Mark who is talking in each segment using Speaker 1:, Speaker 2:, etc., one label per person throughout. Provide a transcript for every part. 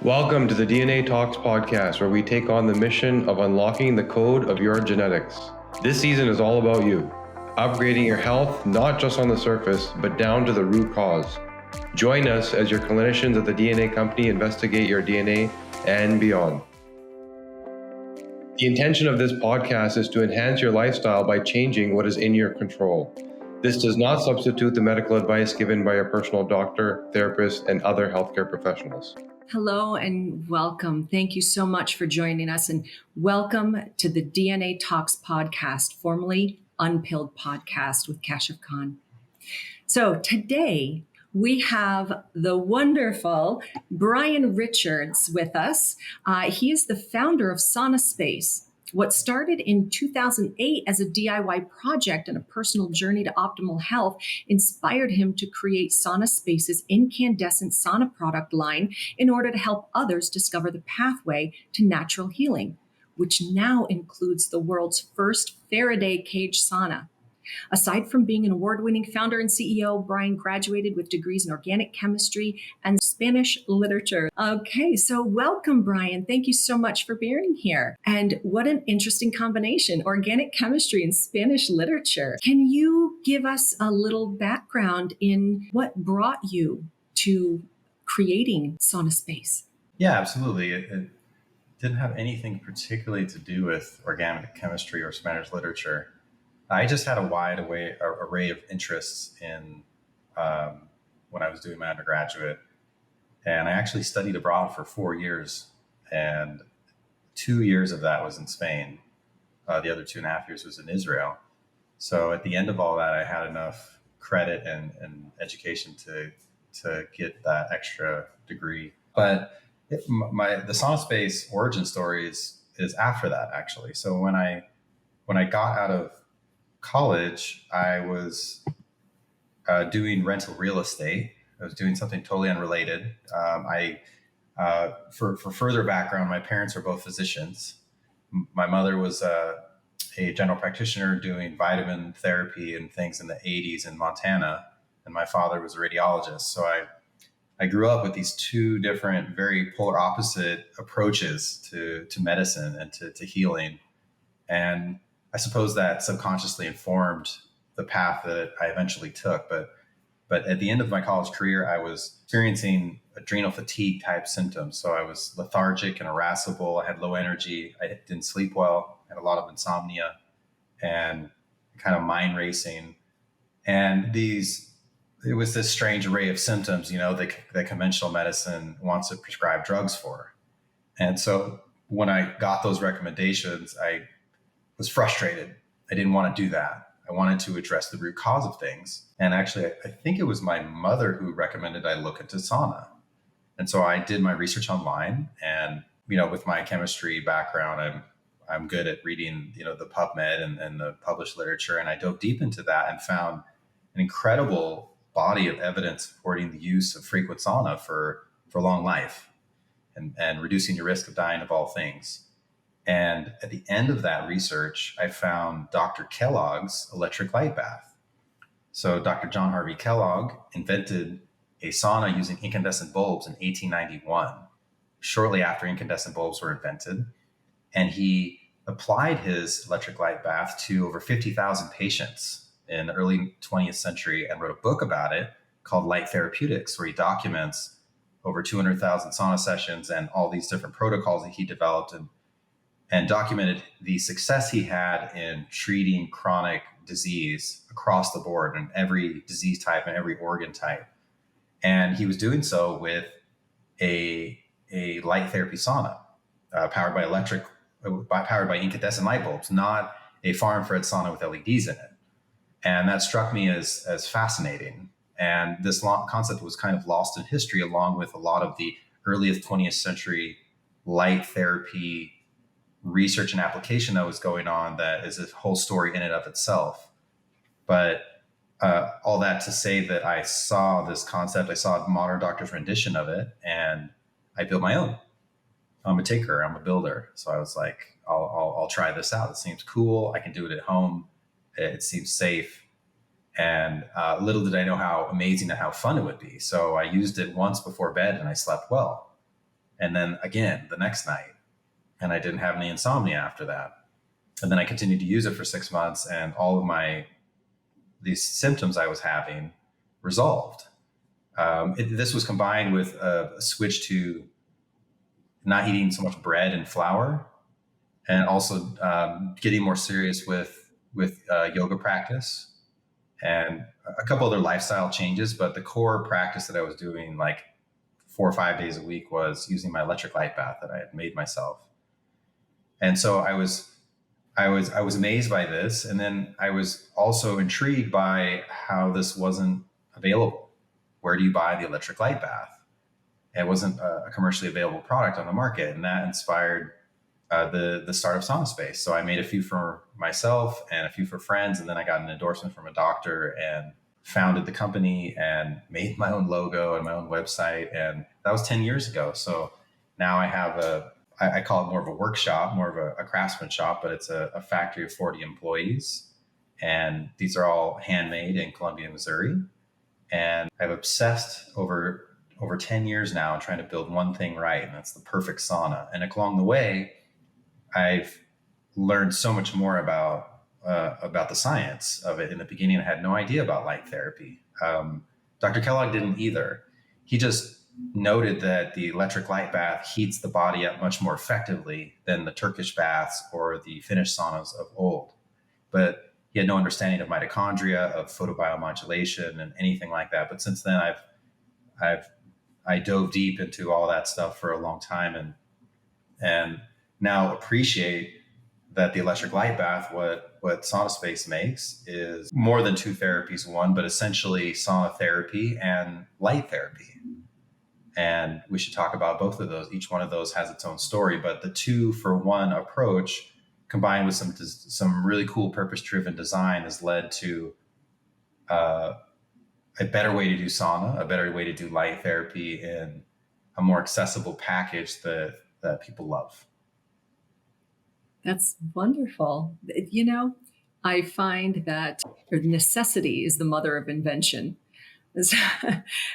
Speaker 1: Welcome to the DNA Talks podcast, where we take on the mission of unlocking the code of your genetics. This season is all about you, upgrading your health, not just on the surface, but down to the root cause. Join us as your clinicians at the DNA company investigate your DNA and beyond. The intention of this podcast is to enhance your lifestyle by changing what is in your control. This does not substitute the medical advice given by your personal doctor, therapist, and other healthcare professionals.
Speaker 2: Hello and welcome. Thank you so much for joining us, and welcome to the DNA Talks podcast, formerly Unpilled Podcast with Kashif Khan. So today we have the wonderful Brian Richards with us. He is the founder of SaunaSpace. What started in 2008 as a DIY project and a personal journey to optimal health inspired him to create SaunaSpace's Incandescent sauna product line in order to help others discover the pathway to natural healing, which now includes the world's first Faraday-Cage Sauna. Aside from being an award-winning founder and CEO, Brian graduated with degrees in organic chemistry and Spanish literature. Okay, so welcome, Brian. Thank you so much for being here. And what an interesting combination, organic chemistry and Spanish literature. Can you give us a little background in what brought you to creating SaunaSpace?
Speaker 3: Yeah, absolutely. It didn't have anything particularly to do with organic chemistry or Spanish literature. I just had a wide array of interests in when I was doing my undergraduate. And I actually studied abroad for 4 years. And 2 years of that was in Spain. The other 2.5 years was in Israel. So at the end of all that, I had enough credit and education to get that extra degree. But the SaunaSpace origin story is after that, actually. So when I got out of college, I was doing rental real estate. I was doing something totally unrelated. For further background, my parents are both physicians. My mother was a general practitioner doing vitamin therapy and things in the 80s in Montana, and my father was a radiologist. So I grew up with these two different, very polar opposite approaches to medicine and to healing. And I suppose that subconsciously informed the path that I eventually took. But at the end of my college career, I was experiencing adrenal fatigue type symptoms. So I was lethargic and irascible. I had low energy. I didn't sleep well. I had a lot of insomnia and kind of mind racing. And it was this strange array of symptoms, that conventional medicine wants to prescribe drugs for. And so when I got those recommendations, I was frustrated. I didn't want to do that. I wanted to address the root cause of things. And actually, I think it was my mother who recommended I look into sauna. And so I did my research online, and, with my chemistry background, I'm good at reading, the PubMed and the published literature. And I dove deep into that and found an incredible body of evidence supporting the use of frequent sauna for long life and reducing your risk of dying of all things. And at the end of that research, I found Dr. Kellogg's electric light bath. So Dr. John Harvey Kellogg invented a sauna using incandescent bulbs in 1891, shortly after incandescent bulbs were invented. And he applied his electric light bath to over 50,000 patients in the early 20th century and wrote a book about it called Light Therapeutics, where he documents over 200,000 sauna sessions and all these different protocols that he developed and documented the success he had in treating chronic disease across the board in every disease type and every organ type. And he was doing so with a light therapy sauna powered by incandescent light bulbs, not a far infrared sauna with LEDs in it. And that struck me as fascinating. And this concept was kind of lost in history, along with a lot of the earliest 20th century light therapy research and application that was going on. That is a whole story in and of itself. But all that to say that I saw this concept, I saw a modern doctor's rendition of it, and I built my own. I'm a tinkerer, I'm a builder. So I was like, I'll try this out. It seems cool. I can do it at home. It seems safe. And little did I know how amazing and how fun it would be. So I used it once before bed and I slept well. and then again the next night. And I didn't have any insomnia after that. And then I continued to use it for 6 months, and all of these symptoms I was having resolved. This was combined with a switch to not eating so much bread and flour, and also getting more serious with yoga practice and a couple other lifestyle changes. But the core practice that I was doing like 4 or 5 days a week was using my electric light bath that I had made myself. And so I was amazed by this. And then I was also intrigued by how this wasn't available. Where do you buy the electric light bath? It wasn't a commercially available product on the market. And that inspired the start of SaunaSpace. So I made a few for myself and a few for friends. And then I got an endorsement from a doctor and founded the company and made my own logo and my own website. And that was 10 years ago. So now I have I call it more of a workshop, more of a craftsman shop, but it's a factory of 40 employees. And these are all handmade in Columbia, Missouri. And I've obsessed over 10 years now in trying to build one thing right, and that's the perfect sauna. And along the way, I've learned so much more about the science of it. In the beginning, I had no idea about light therapy. Dr. Kellogg didn't either. He just noted that the electric light bath heats the body up much more effectively than the Turkish baths or the Finnish saunas of old. But he had no understanding of mitochondria, of photobiomodulation, and anything like that. But since then, I dove deep into all that stuff for a long time, and now appreciate that the electric light bath, what SaunaSpace makes, is more than two therapies, one, but essentially sauna therapy and light therapy. And we should talk about both of those. Each one of those has its own story, but the 2-for-1 approach combined with some really cool purpose-driven design has led to a better way to do sauna, a better way to do light therapy in a more accessible package that people love.
Speaker 2: That's wonderful. You know, I find that necessity is the mother of invention.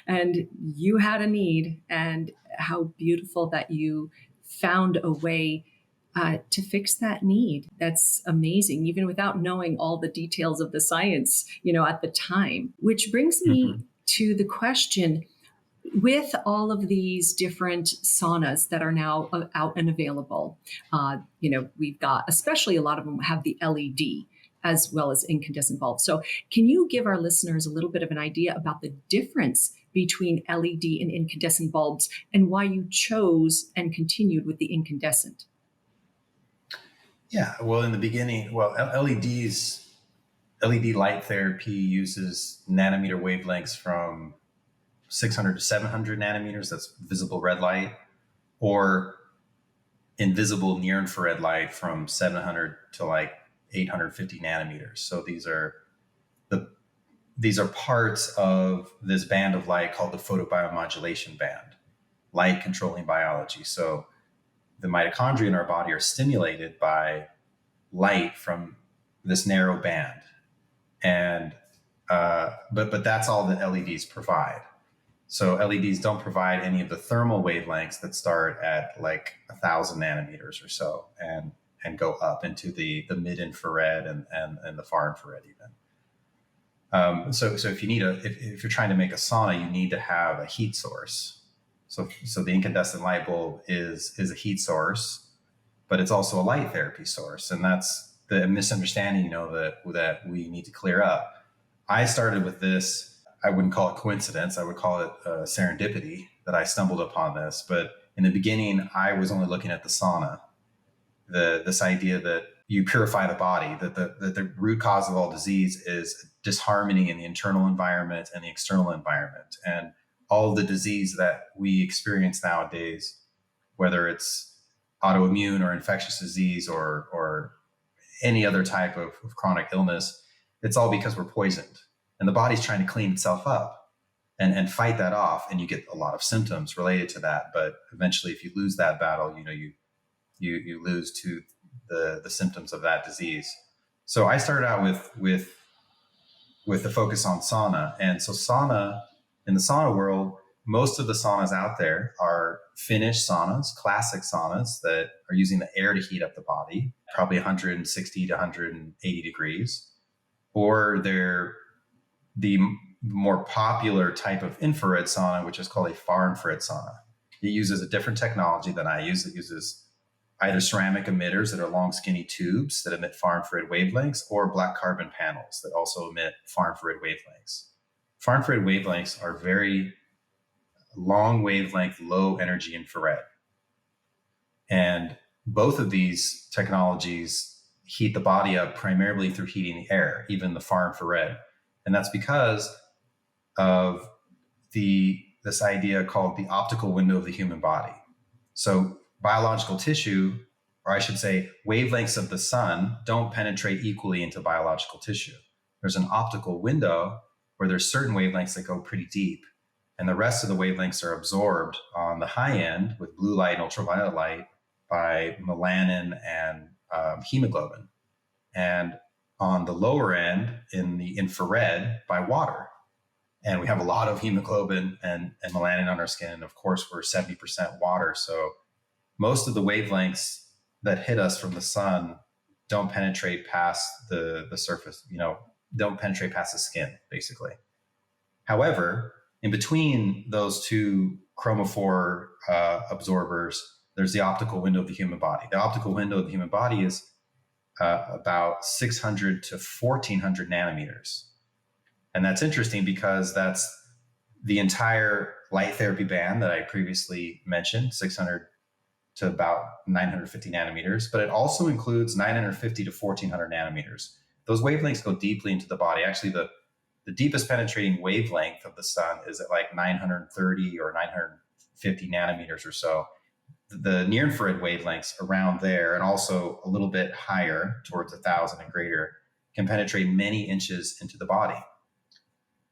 Speaker 2: And you had a need, and how beautiful that you found a way to fix that need. That's amazing, even without knowing all the details of the science, at the time. Which brings me to the question, with all of these different saunas that are now out and available, we've got, especially a lot of them have the LED as well as incandescent bulbs. So can you give our listeners a little bit of an idea about the difference between LED and incandescent bulbs and why you chose and continued with the incandescent?
Speaker 3: Yeah, well, in the beginning, LED light therapy uses nanometer wavelengths from 600 to 700 nanometers. That's visible red light, or invisible near infrared light from 700 to like 850 nanometers. So these are parts of this band of light called the photobiomodulation band, light controlling biology. So the mitochondria in our body are stimulated by light from this narrow band, and but that's all that LEDs provide. So LEDs don't provide any of the thermal wavelengths that start at like 1,000 nanometers or so, and go up into the mid-infrared and the far infrared even. So if you if you're trying to make a sauna, you need to have a heat source. So the incandescent light bulb is a heat source, but it's also a light therapy source, and that's the misunderstanding that we need to clear up. I started with this. I wouldn't call it coincidence. I would call it serendipity that I stumbled upon this. But in the beginning, I was only looking at the sauna. This idea that you purify the body, that the root cause of all disease is disharmony in the internal environment and the external environment. And all of the disease that we experience nowadays, whether it's autoimmune or infectious disease or any other type of chronic illness, it's all because we're poisoned. And the body's trying to clean itself up and fight that off. And you get a lot of symptoms related to that. But eventually, if you lose that battle, you lose to the symptoms of that disease. So I started out with the focus on sauna. And so sauna, in the sauna world, most of the saunas out there are finished saunas, classic saunas that are using the air to heat up the body, probably 160 to 180 degrees, or they're the more popular type of infrared sauna, which is called a far infrared sauna. It uses a different technology than I use. It uses either ceramic emitters that are long, skinny tubes that emit far infrared wavelengths, or black carbon panels that also emit far infrared wavelengths. Far infrared wavelengths are very long wavelength, low energy infrared. And both of these technologies heat the body up primarily through heating the air, even the far infrared. And that's because of this idea called the optical window of the human body. So biological tissue, or I should say wavelengths of the sun, don't penetrate equally into biological tissue. There's an optical window where there's certain wavelengths that go pretty deep, and the rest of the wavelengths are absorbed on the high end with blue light and ultraviolet light by melanin and hemoglobin, and on the lower end in the infrared by water. And we have a lot of hemoglobin and melanin on our skin. And of course, we're 70% water. So most of the wavelengths that hit us from the sun don't penetrate past the surface, don't penetrate past the skin, basically. However, in between those two chromophore absorbers, there's the optical window of the human body. The optical window of the human body is about 600 to 1400 nanometers. And that's interesting because that's the entire light therapy band that I previously mentioned, 600 to about 950 nanometers, but it also includes 950 to 1400 nanometers. Those wavelengths go deeply into the body. Actually, the deepest penetrating wavelength of the sun is at like 930 or 950 nanometers or so. The near infrared wavelengths around there, and also a little bit higher towards 1,000 and greater, can penetrate many inches into the body.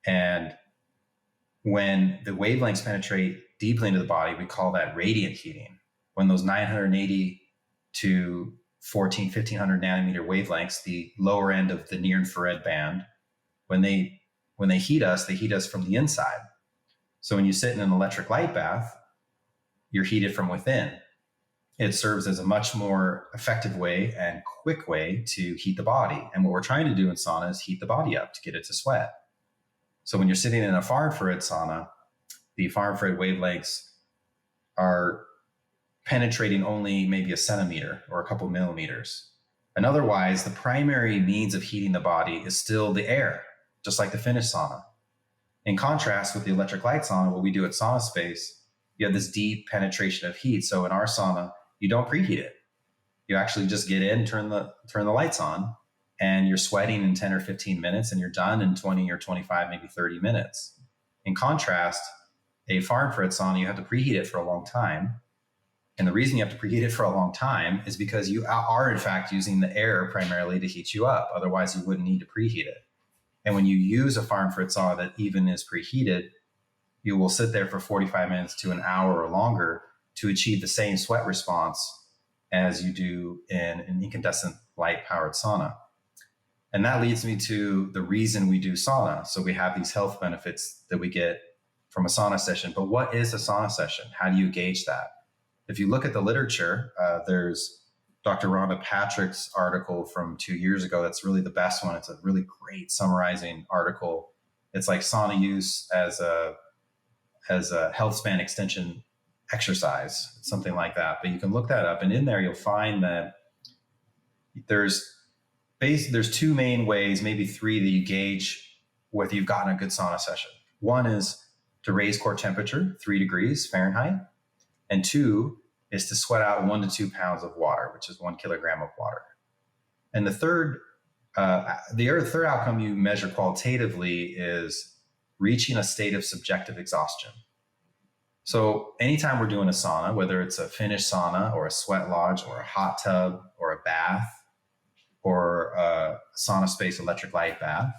Speaker 3: And when the wavelengths penetrate deeply into the body, we call that radiant heating. When those 980 to 1,500 nanometer wavelengths, the lower end of the near infrared band, when they heat us, they heat us from the inside. So when you sit in an electric light bath, you're heated from within. It serves as a much more effective way and quick way to heat the body. And what we're trying to do in sauna is heat the body up to get it to sweat. So when you're sitting in a far infrared sauna, the far infrared wavelengths are penetrating only maybe a centimeter or a couple millimeters. And otherwise, the primary means of heating the body is still the air, just like the finished sauna. In contrast with the electric light sauna, what we do at SaunaSpace, you have this deep penetration of heat. So in our sauna, you don't preheat it. You actually just get in, turn the lights on, and you're sweating in 10 or 15 minutes, and you're done in 20 or 25, maybe 30 minutes. In contrast, a far infrared sauna, you have to preheat it for a long time. And the reason you have to preheat it for a long time is because you are in fact using the air primarily to heat you up. Otherwise, you wouldn't need to preheat it. And when you use a far infrared sauna that even is preheated, you will sit there for 45 minutes to an hour or longer to achieve the same sweat response as you do in an incandescent light powered sauna. And that leads me to the reason we do sauna. So we have these health benefits that we get from a sauna session. But what is a sauna session? How do you gauge that? If you look at the literature, there's Dr. Rhonda Patrick's article from 2 years ago. That's really the best one. It's a really great summarizing article. It's like sauna use as a health span extension exercise, something like that. But you can look that up, and in there you'll find that there's two main ways, maybe three, that you gauge whether you've gotten a good sauna session. One is to raise core temperature 3 degrees Fahrenheit, and two is to sweat out 1 to 2 pounds of water, which is 1 kilogram of water. And the third outcome you measure qualitatively is reaching a state of subjective exhaustion. So anytime we're doing a sauna, whether it's a finished sauna or a sweat lodge or a hot tub or a bath or a SaunaSpace electric light bath,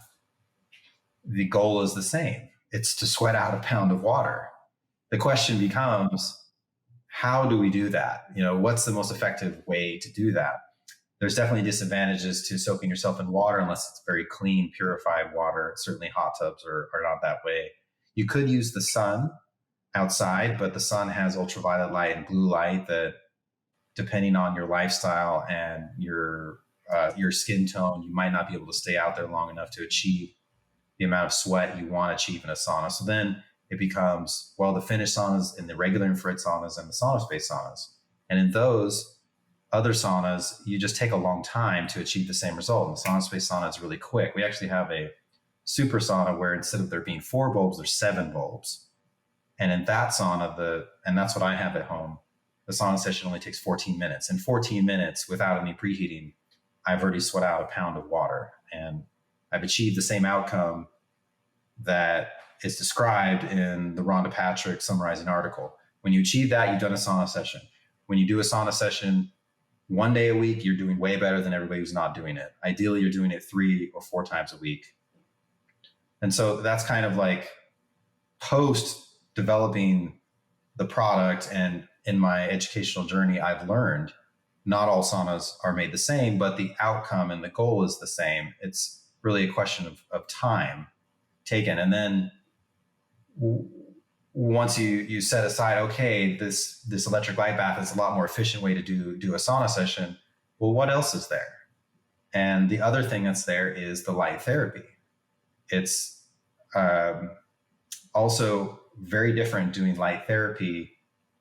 Speaker 3: the goal is the same. It's to sweat out 1 pound of water. The question becomes, how do we do that? What's the most effective way to do that? There's definitely disadvantages to soaking yourself in water unless it's very clean, purified water. Certainly hot tubs are not that way. You could use the sun outside, but the sun has ultraviolet light and blue light that, depending on your lifestyle and your skin tone, you might not be able to stay out there long enough to achieve the amount of sweat you want to achieve in a sauna. So then it becomes, well, the finished saunas and the regular infrared saunas and the SaunaSpace saunas. And in those other saunas, you just take a long time to achieve the same result. And the SaunaSpace sauna is really quick. We actually have a super sauna where instead of there being 4 bulbs, there's 7 bulbs. And in that sauna, and that's what I have at home, the sauna session only takes 14 minutes. In 14 minutes, without any preheating, I've already sweat out a pound of water. And I've achieved the same outcome that is described in the Rhonda Patrick summarizing article. When you achieve that, you've done a sauna session. When you do a sauna session 1 day a week, you're doing way better than everybody who's not doing it. Ideally, you're doing it 3 or 4 times a week. And so that's kind of like post developing the product, and in my educational journey, I've learned not all saunas are made the same, but the outcome and the goal is the same. It's really a question of time taken. And then once you set aside, okay, this electric light bath is a lot more efficient way to do a sauna session. Well, what else is there? And the other thing that's there is the light therapy. It's also very different doing light therapy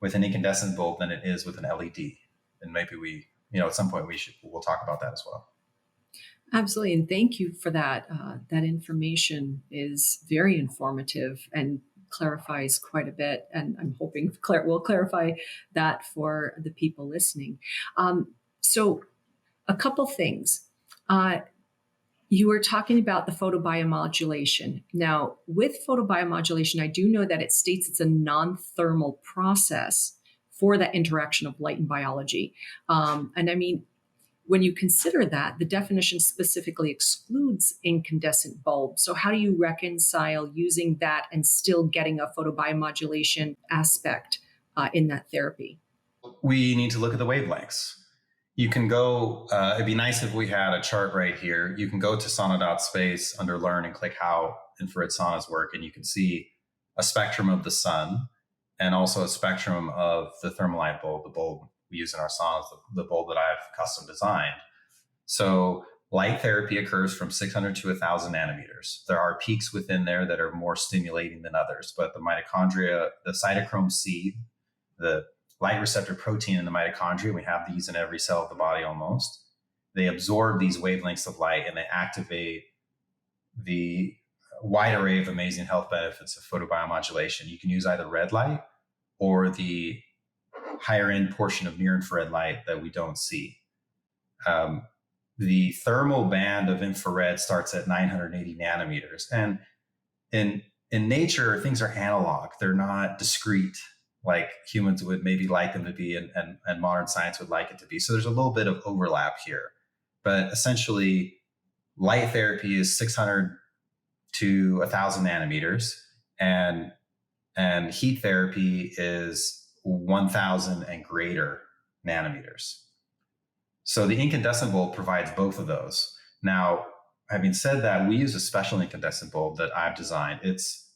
Speaker 3: with an incandescent bulb than it is with an LED. And maybe at some point we'll talk about that as well.
Speaker 2: Absolutely. And thank you for that. That information is very informative and clarifies quite a bit. And I'm hoping we'll clarify that for the people listening. So a couple things. You were talking about the photobiomodulation. Now, with photobiomodulation, I do know that it states it's a non-thermal process for that interaction of light and biology. And I mean, when you consider that, the definition specifically excludes incandescent bulbs. So how do you reconcile using that and still getting a photobiomodulation aspect in that therapy?
Speaker 3: We need to look at the wavelengths. You can go, it'd be nice if we had a chart right here. You can go to sauna.space under Learn and click how infrared saunas work, and you can see a spectrum of the sun and also a spectrum of the thermalite bulb, the bulb we use in our saunas, the bulb that I've custom designed. So light therapy occurs from 600 to 1,000 nanometers. There are peaks within there that are more stimulating than others, but the mitochondria, the cytochrome C, the light receptor protein in the mitochondria, we have these in every cell of the body almost. They absorb these wavelengths of light and they activate the wide array of amazing health benefits of photobiomodulation. You can use either red light or the higher end portion of near infrared light that we don't see. The thermal band of infrared starts at 980 nanometers. And in nature, things are analog. They're not discrete like humans would maybe like them to be and modern science would like it to be. So there's a little bit of overlap here. But essentially, light therapy is 600 to 1,000 nanometers, and heat therapy is 1,000 and greater nanometers. So the incandescent bulb provides both of those. Now, having said that, we use a special incandescent bulb that I've designed. It's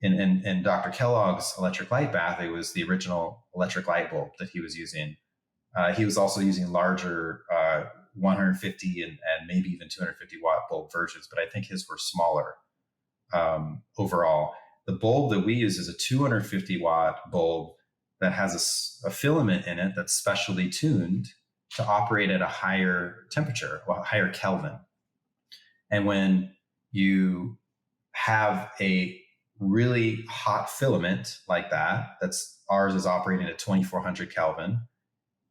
Speaker 3: in Dr. Kellogg's electric light bath, it was the original electric light bulb that he was using. He was also using larger 150 and maybe even 250 watt bulb versions, but I think his were smaller overall. The bulb that we use is a 250 watt bulb that has a filament in it that's specially tuned to operate at a higher temperature, a higher Kelvin. And when you have a really hot filament like ours is operating at 2400 Kelvin,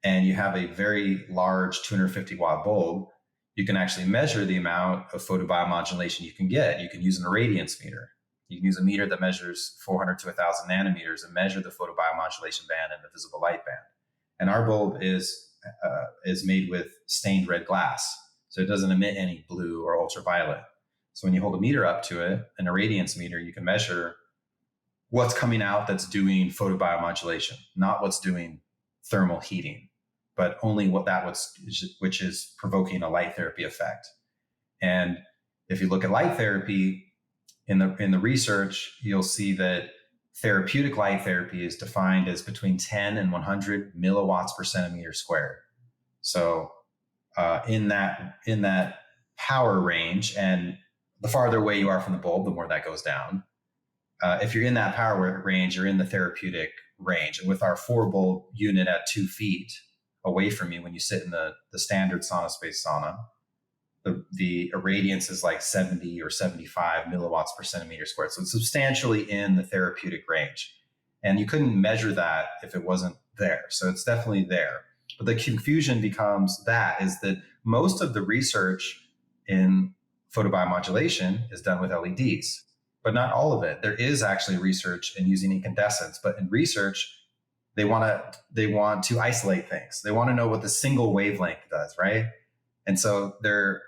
Speaker 3: and you have a very large 250 watt bulb, you can actually measure the amount of photobiomodulation you can get. You can use an irradiance meter. You can use a meter that measures 400 to 1,000 nanometers and measure the photobiomodulation band and the visible light band. And our bulb is made with stained red glass, so it doesn't emit any blue or ultraviolet. So when you hold a meter up to it, an irradiance meter, you can measure what's coming out that's doing photobiomodulation, not what's doing thermal heating, but only which is provoking a light therapy effect. And if you look at light therapy in the research, you'll see that therapeutic light therapy is defined as between 10 and 100 milliwatts per centimeter squared. So in that power range, and the farther away you are from the bulb, the more that goes down. If you're in that power range, you're in the therapeutic range. And with our 4 bulb unit at 2 feet away from you, when you sit in the standard SaunaSpace sauna, the irradiance is like 70 or 75 milliwatts per centimeter squared. So it's substantially in the therapeutic range. And you couldn't measure that if it wasn't there. So it's definitely there. But the confusion becomes is that most of the research in photobiomodulation is done with LEDs, but not all of it. There is actually research in using incandescents, but in research, they want to isolate things. They want to know what the single wavelength does, right? And so they're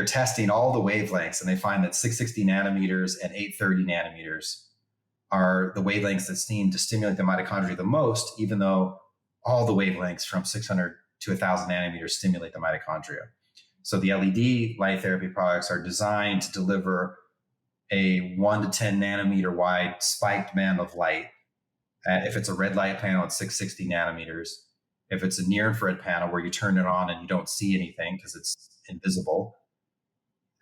Speaker 3: testing all the wavelengths, and they find that 660 nanometers and 830 nanometers are the wavelengths that seem to stimulate the mitochondria the most, even though all the wavelengths from 600 to 1,000 nanometers stimulate the mitochondria. So the LED light therapy products are designed to deliver a 1 to 10 nanometer wide spiked band of light. If it's a red light panel, it's 660 nanometers. If it's a near infrared panel where you turn it on and you don't see anything because it's invisible,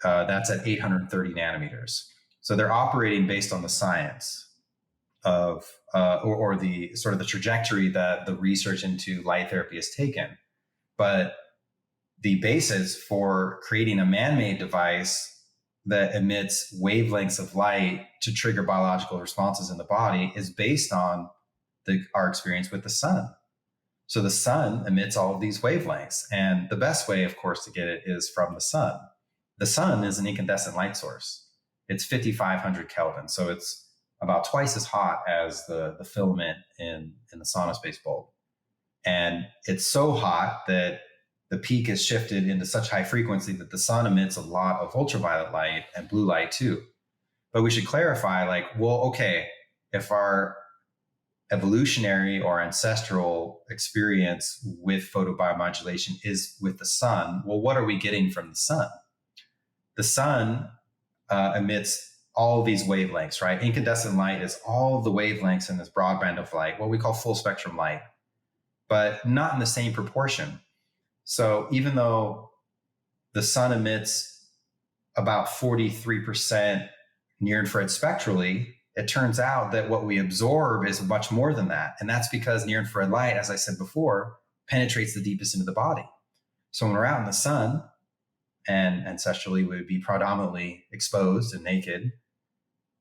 Speaker 3: that's at 830 nanometers. So they're operating based on the science of or the sort of the trajectory that the research into light therapy has taken. But the basis for creating a man-made device that emits wavelengths of light to trigger biological responses in the body is based on our experience with the sun. So the sun emits all of these wavelengths, and the best way, of course, to get it is from the sun. The sun is an incandescent light source. It's 5,500 Kelvin, so it's about twice as hot as the filament in the SaunaSpace bulb. And it's so hot that the peak is shifted into such high frequency that the sun emits a lot of ultraviolet light and blue light too. But we should clarify, if our evolutionary or ancestral experience with photobiomodulation is with the sun, well, what are we getting from the sun? The sun emits all these wavelengths, right? Incandescent light is all of the wavelengths in this broadband of light, what we call full spectrum light, but not in the same proportion. So even though the sun emits about 43% near infrared spectrally, it turns out that what we absorb is much more than that. And that's because near infrared light, as I said before, penetrates the deepest into the body. So when we're out in the sun, and ancestrally we would be predominantly exposed and naked,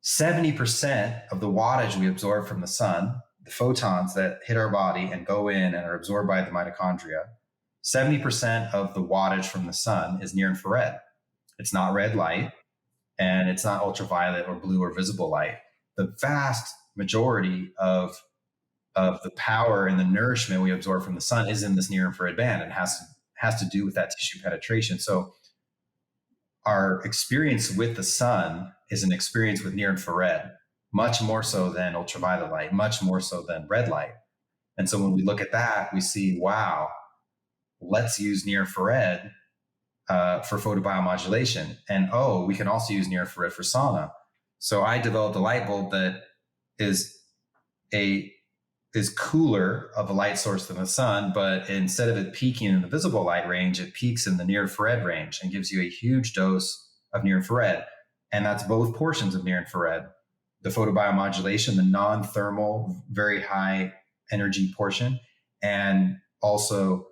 Speaker 3: 70% of the wattage we absorb from the sun, the photons that hit our body and go in and are absorbed by the mitochondria, 70% of the wattage from the sun is near infrared. It's not red light, and it's not ultraviolet or blue or visible light. The vast majority of the power and the nourishment we absorb from the sun is in this near infrared band, and has to do with that tissue penetration. So our experience with the sun is an experience with near infrared, much more so than ultraviolet light, much more so than red light. And so when we look at that, we see, wow, let's use near infrared for photobiomodulation. And we can also use near infrared for sauna. So I developed a light bulb that is cooler of a light source than the sun, but instead of it peaking in the visible light range, it peaks in the near infrared range and gives you a huge dose of near infrared. And that's both portions of near infrared. The photobiomodulation, the non-thermal, very high energy portion, and also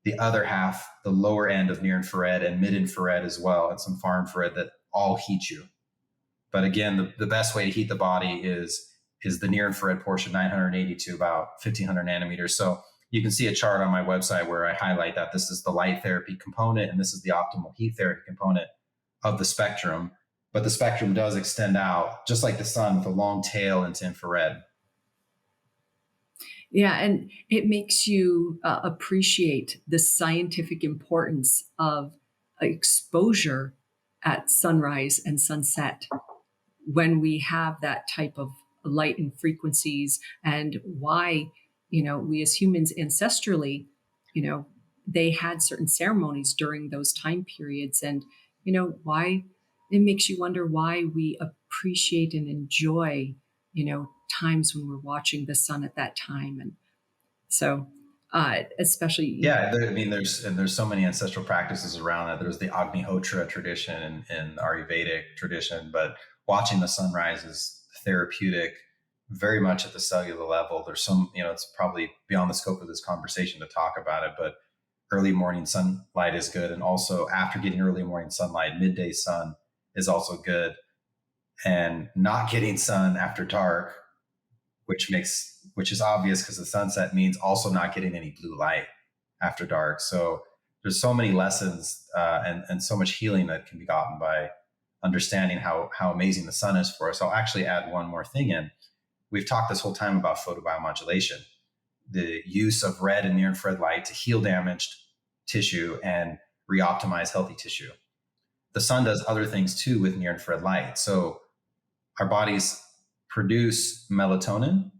Speaker 3: the other half, the lower end of near infrared and mid infrared as well, and some far infrared that all heat you. But again, the best way to heat the body is the near infrared portion, 980 to about 1,500 nanometers. So you can see a chart on my website where I highlight that this is the light therapy component, and this is the optimal heat therapy component of the spectrum. But the spectrum does extend out, just like the sun, with a long tail into infrared.
Speaker 2: Yeah, and it makes you appreciate the scientific importance of exposure at sunrise and sunset when we have that type of light and frequencies, and why, we as humans ancestrally, they had certain ceremonies during those time periods, and, why it makes you wonder why we appreciate and enjoy, times when we're watching the sun at that time. And so, especially,
Speaker 3: there's so many ancestral practices around that. There's the Agnihotra tradition in Ayurvedic tradition, but watching the sunrise is therapeutic, very much at the cellular level. There's some, it's probably beyond the scope of this conversation to talk about it, but early morning sunlight is good. And also after getting early morning sunlight, midday sun is also good. And not getting sun after dark, which is obvious because the sunset means also not getting any blue light after dark. So there's so many lessons and so much healing that can be gotten by understanding how amazing the sun is for us. I'll actually add one more thing in. We've talked this whole time about photobiomodulation, the use of red and near infrared light to heal damaged tissue and reoptimize healthy tissue. The sun does other things too with near infrared light. So our bodies produce melatonin,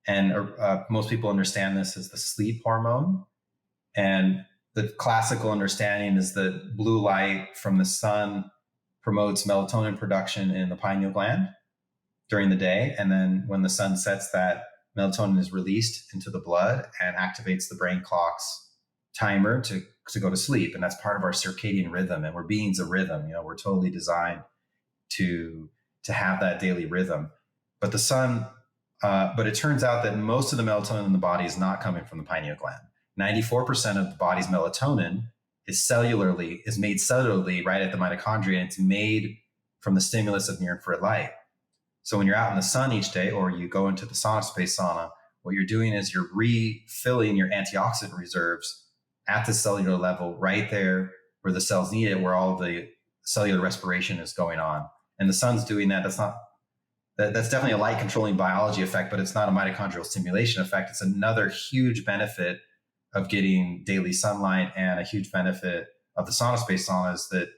Speaker 3: and most people understand this as the sleep hormone. And the classical understanding is that blue light from the sun promotes melatonin production in the pineal gland during the day. And then when the sun sets, that melatonin is released into the blood and activates the brain clock's timer to go to sleep. And that's part of our circadian rhythm. And we're beings of rhythm. We're totally designed to have that daily rhythm. But the sun, but it turns out that most of the melatonin in the body is not coming from the pineal gland. 94% of the body's melatonin is made cellularly right at the mitochondria, and it's made from the stimulus of near infrared light. So when you're out in the sun each day, or you go into the SaunaSpace sauna, what you're doing is you're refilling your antioxidant reserves at the cellular level, right there where the cells need it, where all the cellular respiration is going on. And the sun's doing that. That's definitely a light controlling biology effect, but it's not a mitochondrial stimulation effect. It's another huge benefit of getting daily sunlight, and a huge benefit of the SaunaSpace sauna is that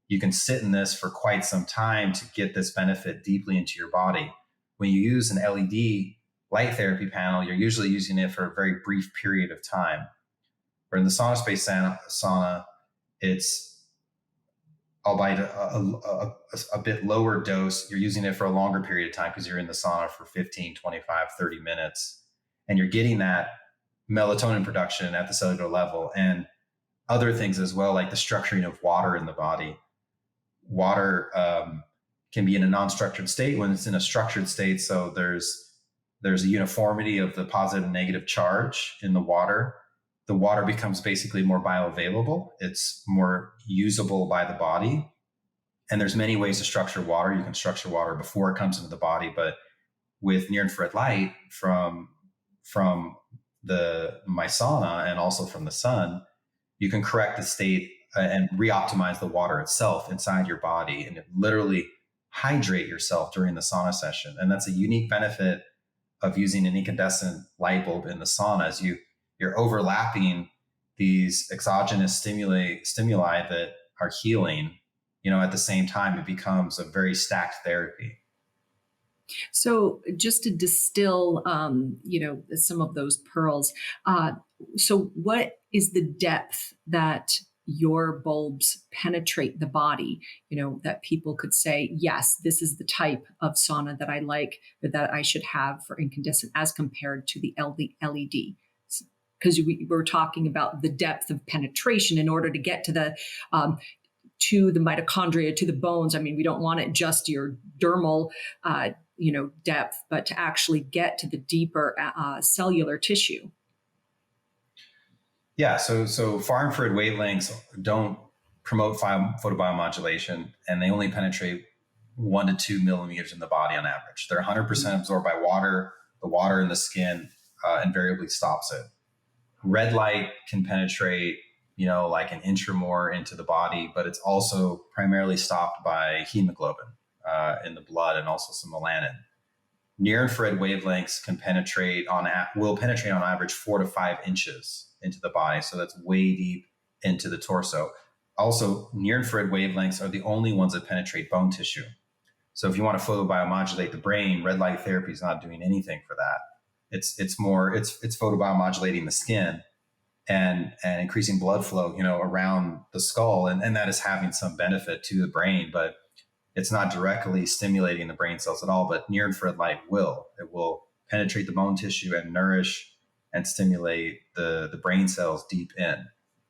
Speaker 3: you can sit in this for quite some time to get this benefit deeply into your body. When you use an LED light therapy panel, you're usually using it for a very brief period of time. Where in the SaunaSpace sauna, it's albeit a bit lower dose. You're using it for a longer period of time because you're in the sauna for 15, 25, 30 minutes. And you're getting that melatonin production at the cellular level, and other things as well, like the structuring of water in the body. Water can be in a non-structured state when it's in a structured state. So there's a uniformity of the positive and negative charge in the water. The water becomes basically more bioavailable. It's more usable by the body. And there's many ways to structure water. You can structure water before it comes into the body, but with near infrared light from my sauna and also from the sun, you can correct the state and re-optimize the water itself inside your body, and literally hydrate yourself during the sauna session. And that's a unique benefit of using an incandescent light bulb in the sauna, is you're overlapping these exogenous stimuli that are healing. At the same time, it becomes a very stacked therapy.
Speaker 2: So just to distill, some of those pearls. So what is the depth that your bulbs penetrate the body? That people could say, yes, this is the type of sauna that I like, or that I should have for incandescent, as compared to the LED. Because we were talking about the depth of penetration in order to get to the mitochondria, to the bones. I mean, we don't want it just your dermal, depth, but to actually get to the deeper cellular tissue.
Speaker 3: Yeah. So far infrared wavelengths don't promote photobiomodulation, and they only penetrate 1 to 2 millimeters in the body on average. They're 100% absorbed by water. The water in the skin invariably stops it. Red light can penetrate, like an inch or more into the body, but it's also primarily stopped by hemoglobin in the blood, and also some melanin. Near infrared wavelengths will penetrate on average 4 to 5 inches into the body. So that's way deep into the torso. Also, near infrared wavelengths are the only ones that penetrate bone tissue. So if you want to photobiomodulate the brain, red light therapy is not doing anything for that. It's photobiomodulating the skin and increasing blood flow, around the skull. And that is having some benefit to the brain, but it's not directly stimulating the brain cells at all, but near infrared light will. It will penetrate the bone tissue and nourish and stimulate the brain cells deep in.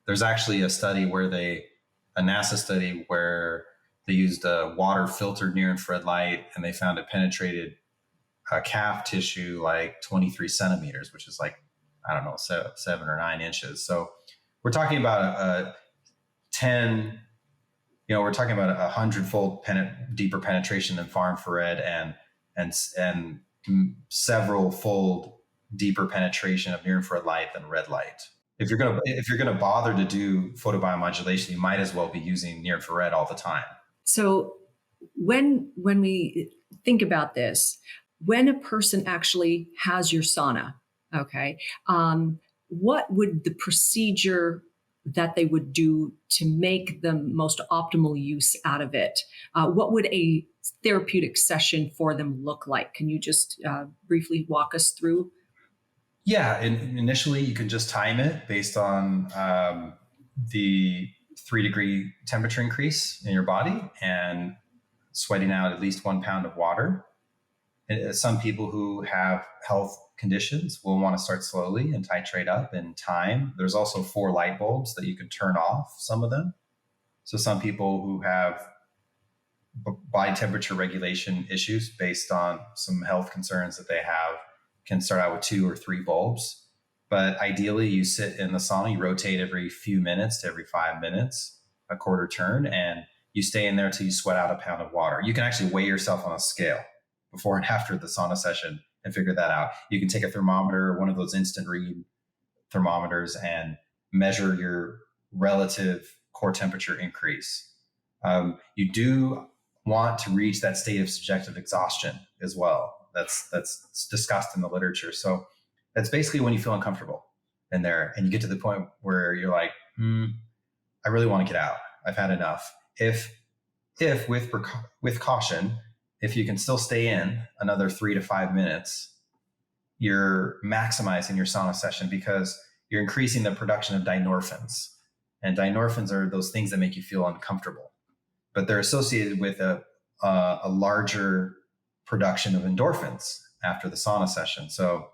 Speaker 3: There's actually a NASA study where they used a water filtered near infrared light, and they found it penetrated calf tissue like 23 centimeters, which is like, I don't know, 7 or 9 inches. So we're talking about a 10, we're talking about 100-fold deeper penetration than far infrared, and several-fold deeper penetration of near infrared light than red light. If you're gonna bother to do photobiomodulation, you might as well be using near infrared all the time.
Speaker 2: So when we think about this, when a person actually has your sauna, okay, what would the procedure that they would do to make the most optimal use out of it? What would a therapeutic session for them look like? Can you just briefly walk us through?
Speaker 3: Yeah, initially you can just time it based on the 3-degree temperature increase in your body and sweating out at least 1 pound of water. And some people who have health conditions will want to start slowly and titrate up in time. There's also 4 light bulbs that you can turn off, some of them. So some people who have body temperature regulation issues based on some health concerns that they have can start out with 2 or 3 bulbs. But ideally, you sit in the sauna, you rotate every few minutes to every 5 minutes, a quarter turn, and you stay in there till you sweat out 1 pound of water. You can actually weigh yourself on a scale before and after the sauna session and figure that out. You can take a thermometer, one of those instant read thermometers, and measure your relative core temperature increase. You do want to reach that state of subjective exhaustion as well. That's discussed in the literature. So that's basically when you feel uncomfortable in there and you get to the point where you're like, I really want to get out. I've had enough. If with caution, if you can still stay in another 3 to 5 minutes, you're maximizing your sauna session because you're increasing the production of dynorphins. And dynorphins are those things that make you feel uncomfortable, but they're associated with a larger production of endorphins after the sauna session. So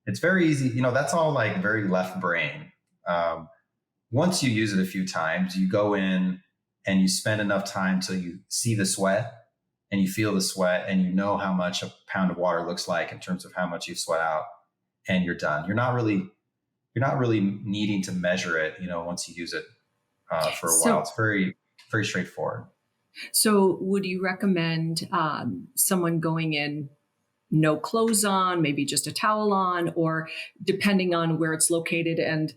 Speaker 3: it's very easy. That's all like very left brain. Once you use it a few times, you go in and you spend enough time till you see the sweat and you feel the sweat and you know how much a pound of water looks like in terms of how much you sweat out, and you're done. You're not really needing to measure it, once you use it for a while. It's very, very straightforward.
Speaker 2: So would you recommend someone going in no clothes on, maybe just a towel on, or depending on where it's located and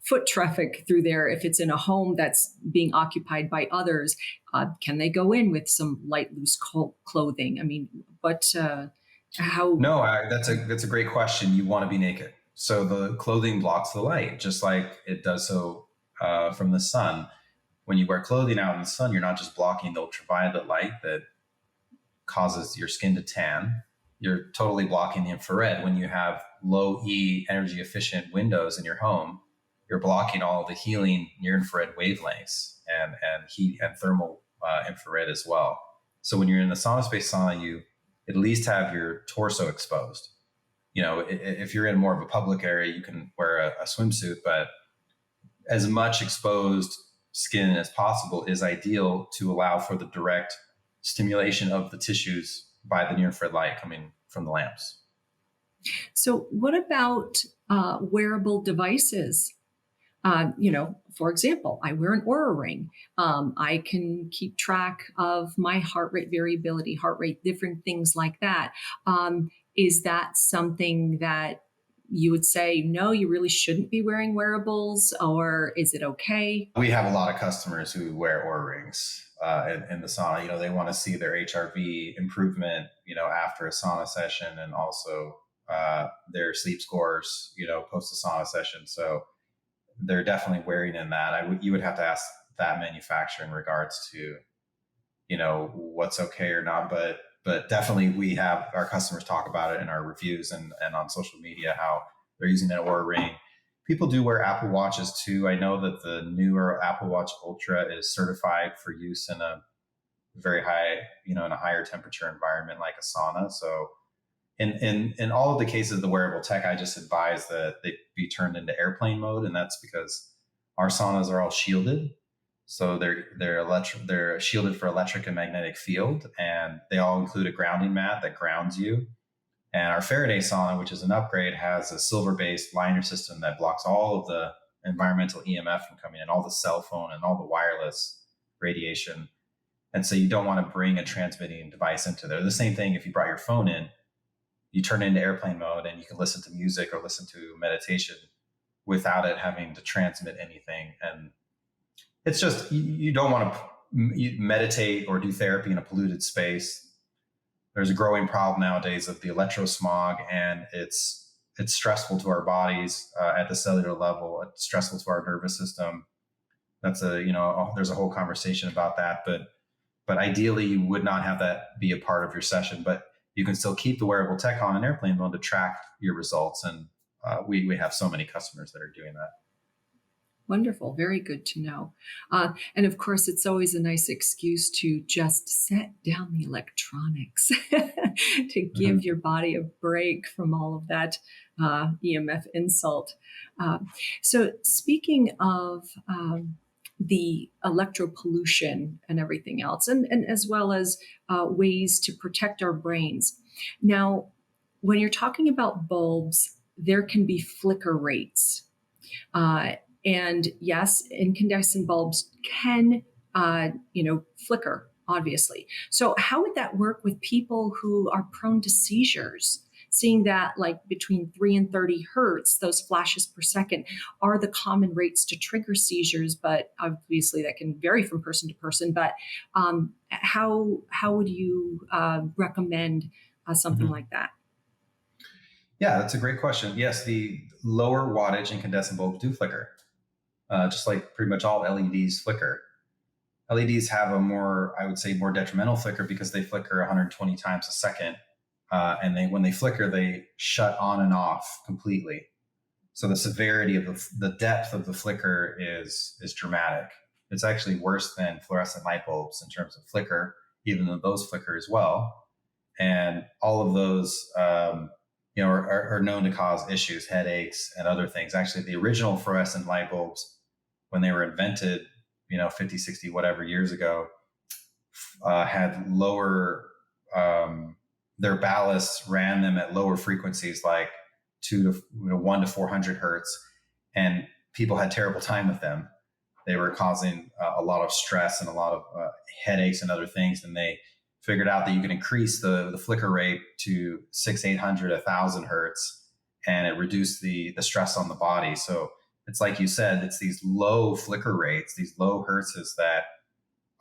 Speaker 2: foot traffic through there, if it's in a home that's being occupied by others, can they go in with some light, loose clothing? I mean, but how?
Speaker 3: No, that's a great question. You want to be naked. So the clothing blocks the light, just like it does so from the sun. When you wear clothing out in the sun, you're not just blocking the ultraviolet light that causes your skin to tan. You're totally blocking the infrared. When you have low E energy efficient windows in your home, you're blocking all the healing near infrared wavelengths and heat and thermal infrared as well. So when you're in the SaunaSpace sauna, you at least have your torso exposed. If you're in more of a public area, you can wear a swimsuit, but as much exposed skin as possible is ideal to allow for the direct stimulation of the tissues by the near infrared light coming from the lamps.
Speaker 2: So what about wearable devices? For example, I wear an Oura ring. I can keep track of my heart rate variability, heart rate, different things like that. Is that something that you would say, no, you really shouldn't be wearing wearables, or is it okay?
Speaker 3: We have a lot of customers who wear Oura rings in the sauna. They want to see their HRV improvement, after a sauna session, and also their sleep scores, post a sauna session. So they're definitely wearing in that. You would have to ask that manufacturer in regards to, what's okay or not, but definitely we have our customers talk about it in our reviews and on social media, how they're using that Oura ring. People do wear Apple Watches too. I know that the newer Apple Watch Ultra is certified for use in a very high, in a higher temperature environment like a sauna. So in all of the cases of the wearable tech, I just advise that they be turned into airplane mode, and that's because our saunas are all shielded. So they're shielded for electric and magnetic field, and they all include a grounding mat that grounds you. And our Faraday sauna, which is an upgrade, has a silver-based liner system that blocks all of the environmental EMF from coming in, all the cell phone and all the wireless radiation. And so you don't want to bring a transmitting device into there. The same thing if you brought your phone in, you turn it into airplane mode and you can listen to music or listen to meditation without it having to transmit anything. And it's just, you don't want to meditate or do therapy in a polluted space. There's a growing problem nowadays of the electrosmog, and it's stressful to our bodies at the cellular level. It's stressful to our nervous system. That's there's a whole conversation about that, but ideally you would not have that be a part of your session, but you can still keep the wearable tech on an airplane mode to track your results. And we have so many customers that are doing that.
Speaker 2: Wonderful. Very good to know. And of course, it's always a nice excuse to just set down the electronics to give your body a break from all of that EMF insult. So speaking of the electropollution and everything else, and as well as ways to protect our brains. Now, when you're talking about bulbs, there can be flicker rates. And yes, incandescent bulbs can, flicker, obviously. So how would that work with people who are prone to seizures? Seeing that like between 3 and 30 hertz, those flashes per second are the common rates to trigger seizures, but obviously that can vary from person to person. But how would you recommend something like that?
Speaker 3: Yeah, that's a great question. Yes, the lower wattage incandescent bulbs do flicker, just like pretty much all LEDs flicker. LEDs have a more detrimental flicker because they flicker 120 times a second. And when they flicker, they shut on and off completely. So the severity of the depth of the flicker is dramatic. It's actually worse than fluorescent light bulbs in terms of flicker, even though those flicker as well. And all of those, are known to cause issues, headaches, and other things. Actually, the original fluorescent light bulbs, when they were invented, 50, 60, whatever years ago, had lower, their ballasts ran them at lower frequencies, like 1 to 400 hertz, and people had terrible time with them. They were causing a lot of stress and a lot of headaches and other things. And they figured out that you can increase the flicker rate to 600, 800, 1,000 hertz, and it reduced the stress on the body. So it's like you said, it's these low flicker rates, these low hertzes that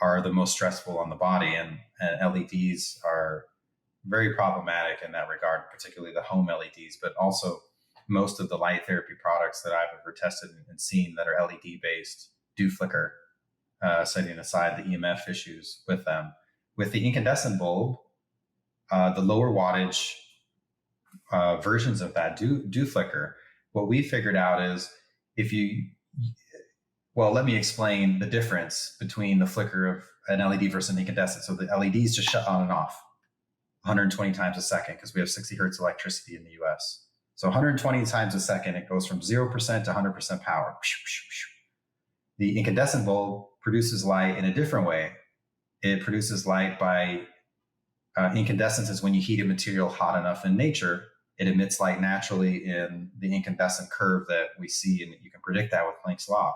Speaker 3: are the most stressful on the body, and LEDs are very problematic in that regard, particularly the home LEDs, but also most of the light therapy products that I've ever tested and seen that are LED based do flicker, setting aside the EMF issues with them. With the incandescent bulb, the lower wattage versions of that do flicker. What we figured out is let me explain the difference between the flicker of an LED versus an incandescent. So the LEDs just shut on and off 120 times a second because we have 60 hertz electricity in the US. So 120 times a second, it goes from 0% to 100% power. The incandescent bulb produces light in a different way. It produces light by incandescence is when you heat a material hot enough in nature, it emits light naturally in the incandescent curve that we see, and you can predict that with Planck's law.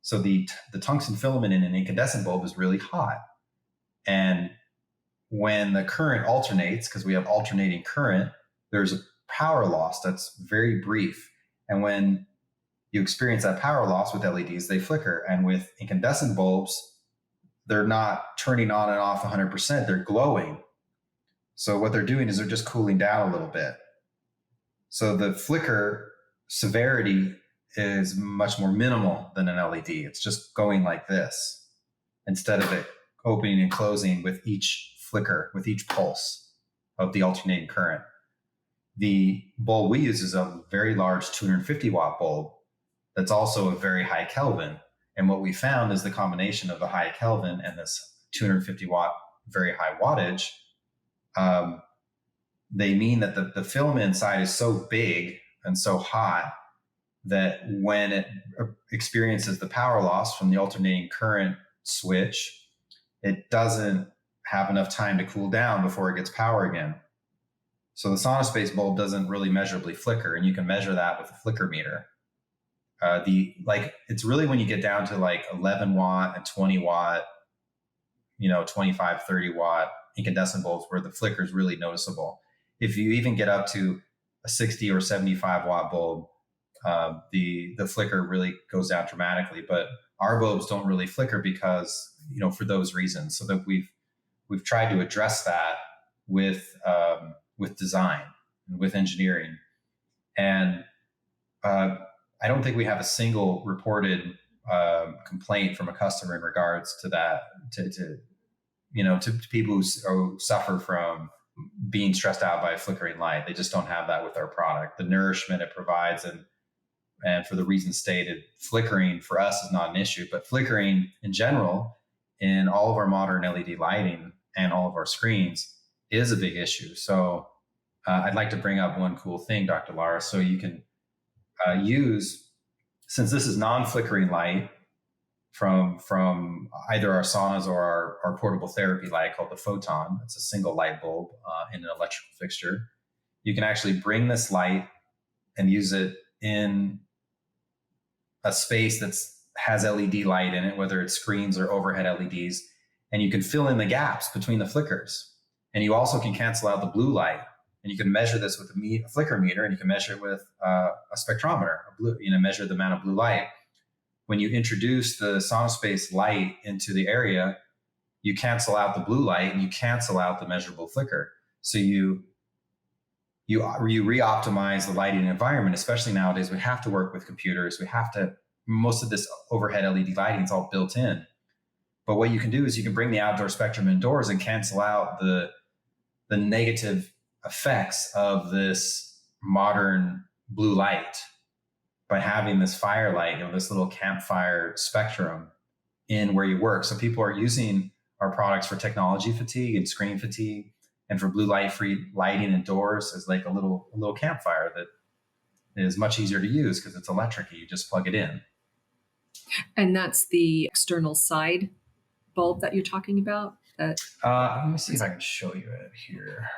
Speaker 3: So the tungsten filament in an incandescent bulb is really hot. And when the current alternates, because we have alternating current, there's a power loss that's very brief. And when you experience that power loss with LEDs, they flicker. And with incandescent bulbs, they're not turning on and off 100%, they're glowing. So what they're doing is they're just cooling down a little bit. So the flicker severity is much more minimal than an LED. It's just going like this instead of it opening and closing with each flicker, with each pulse of the alternating current. The bulb we use is a very large 250 watt bulb that's also a very high Kelvin. And what we found is the combination of the high Kelvin and this 250 watt, very high wattage, they mean that the filament inside is so big and so hot that when it experiences the power loss from the alternating current switch, it doesn't have enough time to cool down before it gets power again. So the SaunaSpace bulb doesn't really measurably flicker, and you can measure that with a flicker meter. It's really when you get down to like 11 watt and 20 watt, 25, 30 watt incandescent bulbs where the flicker is really noticeable. If you even get up to a 60 or 75 watt bulb, the flicker really goes down dramatically. But our bulbs don't really flicker because, for those reasons. So that we've tried to address that with design and with engineering. And I don't think we have a single reported complaint from a customer in regards to that, to people who suffer from being stressed out by a flickering light. They just don't have that with our product. The nourishment it provides, and for the reasons stated, flickering for us is not an issue, but flickering in general in all of our modern LED lighting and all of our screens is a big issue. So I'd like to bring up one cool thing, Dr. Lara. So you can use, since this is non-flickering light from either our saunas or our portable therapy light called the Photon. It's a single light bulb in an electrical fixture. You can actually bring this light and use it in a space that has LED light in it, whether it's screens or overhead LEDs, and you can fill in the gaps between the flickers. And you also can cancel out the blue light. And you can measure this with a flicker meter, and you can measure it with a spectrometer, measure the amount of blue light. When you introduce the SaunaSpace light into the area, you cancel out the blue light and you cancel out the measurable flicker. So you re-optimize the lighting environment. Especially nowadays, we have to work with computers. Most of this overhead LED lighting is all built in. But what you can do is you can bring the outdoor spectrum indoors and cancel out the negative effects of this modern blue light by having this firelight, this little campfire spectrum in where you work. So people are using our products for technology fatigue and screen fatigue, and for blue light free lighting indoors as like a little campfire that is much easier to use because it's electric. You just plug it in.
Speaker 2: And that's the external side bulb that you're talking about?
Speaker 3: Let me see if I can show you it here.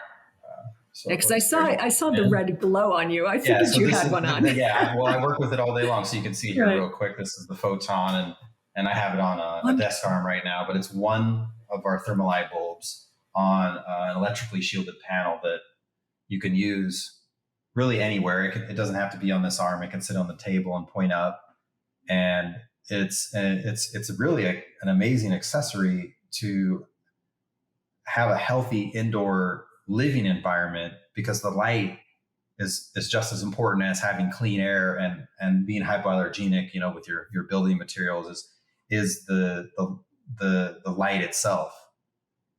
Speaker 2: Because I saw the red glow on you. I figured you had one on.
Speaker 3: Well, I work with it all day long, so you can see here real quick. This is the Photon, and I have it on a desk arm right now. But it's one of our thermalite bulbs on an electrically shielded panel that you can use really anywhere. It doesn't have to be on this arm. It can sit on the table and point up, and it's really an amazing accessory to have a healthy indoor living environment, because the light is just as important as having clean air and being hypoallergenic, with your building materials is the light itself.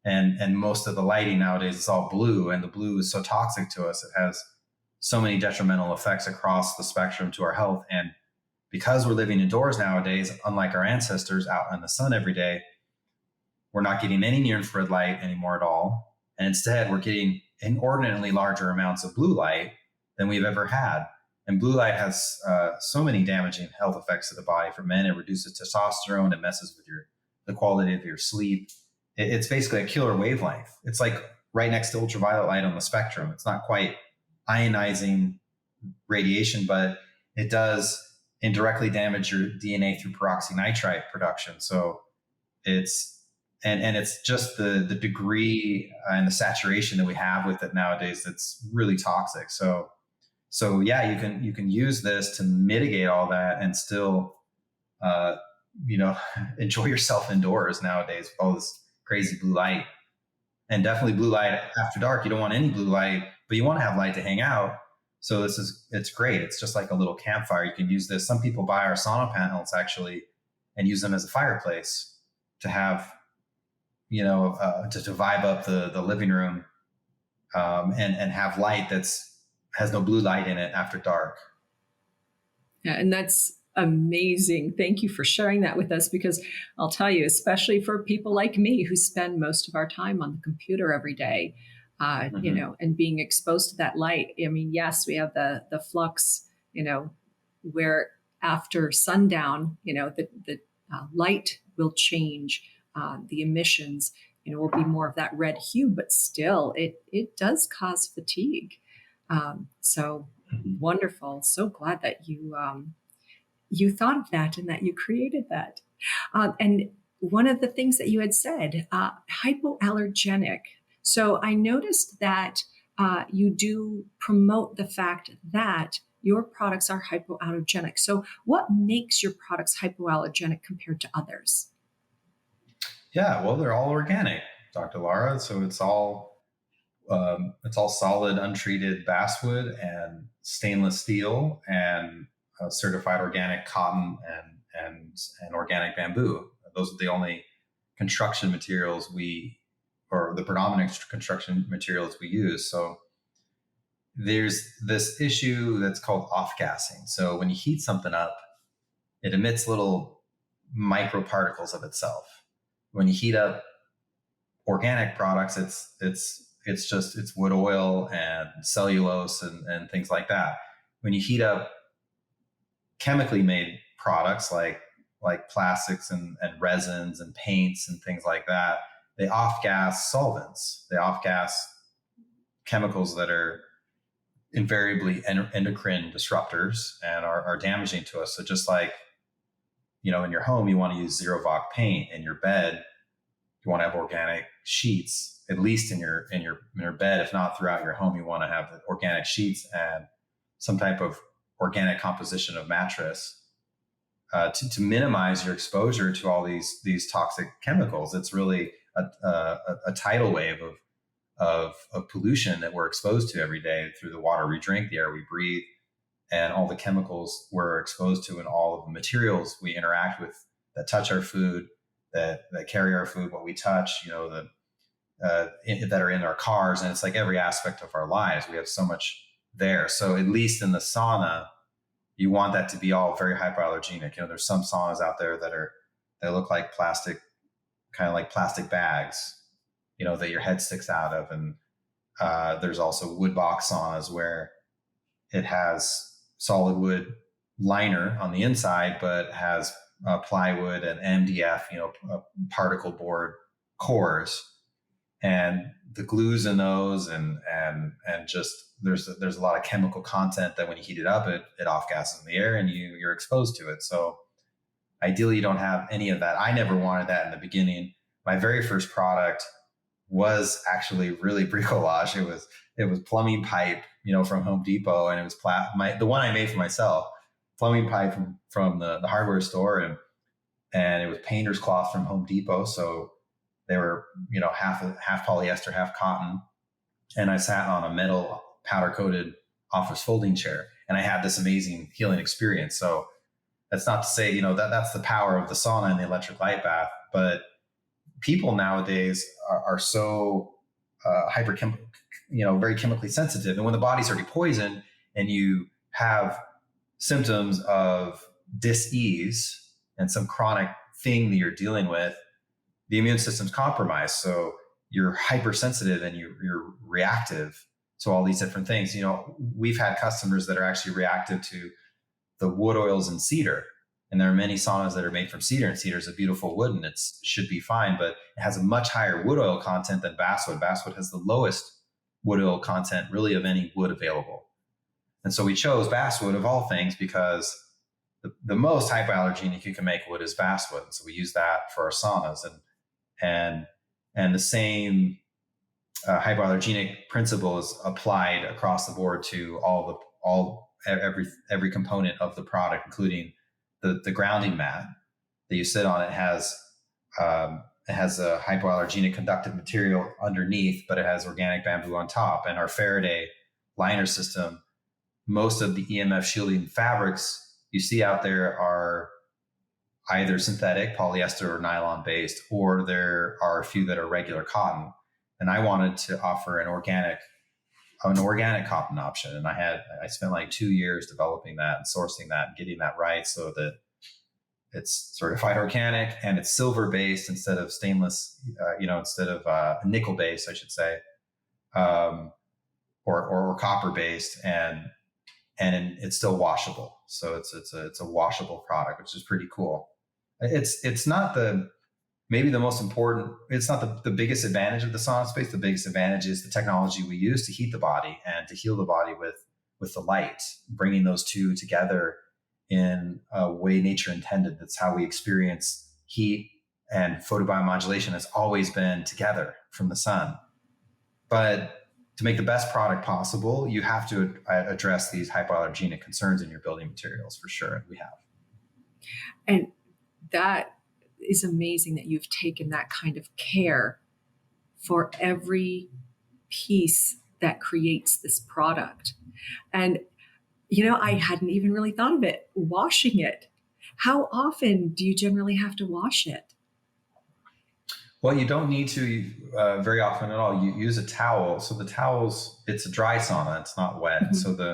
Speaker 3: And most of the lighting nowadays is all blue, and the blue is so toxic to us. It has so many detrimental effects across the spectrum to our health. And because we're living indoors nowadays, unlike our ancestors out in the sun every day, we're not getting any near infrared light anymore at all. And instead, we're getting inordinately larger amounts of blue light than we've ever had. And blue light has so many damaging health effects to the body. For men, it reduces testosterone. It messes with the quality of your sleep. It's basically a killer wavelength. It's like right next to ultraviolet light on the spectrum. It's not quite ionizing radiation, but it does indirectly damage your DNA through peroxynitrite production. So it's just the degree and the saturation that we have with it nowadays that's really toxic. So yeah, you can use this to mitigate all that and still enjoy yourself indoors nowadays with all this crazy blue light. And definitely blue light after dark. You don't want any blue light, but you want to have light to hang out. So it's great. It's just like a little campfire. You can use this. Some people buy our sauna panels actually and use them as a fireplace to have, to vibe up the living room, and have light has no blue light in it after dark.
Speaker 2: Yeah, and that's Amazing. Thank you for sharing that with us, because I'll tell you, especially for people like me who spend most of our time on the computer every day, and being exposed to that light. I mean, yes, we have the flux, where after sundown, the light will change, the emissions, will be more of that red hue, but still, it does cause fatigue. So wonderful. So glad that you thought of that and that you created that. And one of the things that you had said, hypoallergenic. So I noticed that you do promote the fact that your products are hypoallergenic. So what makes your products hypoallergenic compared to others?
Speaker 3: Yeah, well, they're all organic, Dr. Lara. So it's all solid, untreated basswood and stainless steel and certified organic cotton and organic bamboo. Those are the only construction materials or the predominant construction materials we use. So there's this issue that's called off-gassing. So when you heat something up, it emits little microparticles of itself. When you heat up organic products, it's wood oil and cellulose and things like that. When you heat up chemically made products like plastics and resins and paints and things like that, they off-gas solvents. They off-gas chemicals that are invariably endocrine disruptors and are damaging to us. So just like, in your home, you want to use Zero Voc paint. In your bed, you want to have organic sheets, at least in your bed. If not throughout your home, you want to have organic sheets and some type of organic composition of mattress to minimize your exposure to all these toxic chemicals. It's really a tidal wave of pollution that we're exposed to every day through the water we drink, the air we breathe, and all the chemicals we're exposed to, and all of the materials we interact with that touch our food, that carry our food, what we touch, that are in our cars. And it's like every aspect of our lives. We have so much there. So at least in the sauna, you want that to be all very hypoallergenic. There's some saunas out there that look like plastic, kind of like plastic bags, that your head sticks out of. And there's also wood box saunas where it has solid wood liner on the inside, but has plywood and MDF, particle board cores, and the glues in those, and just there's a lot of chemical content that when you heat it up, it off gases in the air and you're exposed to it. So ideally, you don't have any of that. I never wanted that in the beginning. My very first product was actually really bricolage. It was plumbing pipe, from Home Depot, and it was the one I made for myself, plumbing pipe from the hardware store, and it was painter's cloth from Home Depot. So they were, half polyester, half cotton. And I sat on a metal powder coated office folding chair, and I had this amazing healing experience. So that's not to say, that's the power of the sauna and the electric light bath, but people nowadays are so very chemically sensitive. And when the body's already poisoned and you have symptoms of dis-ease and some chronic thing that you're dealing with, the immune system's compromised. So you're hypersensitive and you're reactive to all these different things. We've had customers that are actually reactive to the wood oils and cedar. And there are many saunas that are made from cedar, and cedar is a beautiful wood and it should be fine, but it has a much higher wood oil content than basswood. Basswood has the lowest wood oil content really of any wood available. And so we chose basswood of all things because the most hypoallergenic you can make wood is basswood. And so we use that for our saunas, and the same hypoallergenic principle is applied across the board to every component of the product, including the grounding mat that you sit on. It has a hypoallergenic conductive material underneath, but it has organic bamboo on top. And our Faraday liner system, most of the EMF shielding fabrics you see out there are either synthetic, polyester, or nylon based, or there are a few that are regular cotton. And I wanted to offer an organic an organic cotton option. And I spent like 2 years developing that and sourcing that and getting that right so that it's certified organic and it's silver based instead of stainless, instead of nickel based, I should say, or copper based, and it's still washable. So it's a washable product, which is pretty cool. It's not maybe the most important, it's not the biggest advantage of the SaunaSpace. The biggest advantage is the technology we use to heat the body and to heal the body with the light, bringing those two together in a way nature intended. That's how we experience heat, and photobiomodulation has always been together from the sun. But to make the best product possible, you have to address these hypoallergenic concerns in your building materials, for sure. And we have.
Speaker 2: And that is amazing that you've taken that kind of care for every piece that creates this product. And, I hadn't even really thought of it, washing it. How often do you generally have to wash it?
Speaker 3: Well, you don't need to very often at all. You use a towel. So the towels, it's a dry sauna. It's not wet. Mm-hmm.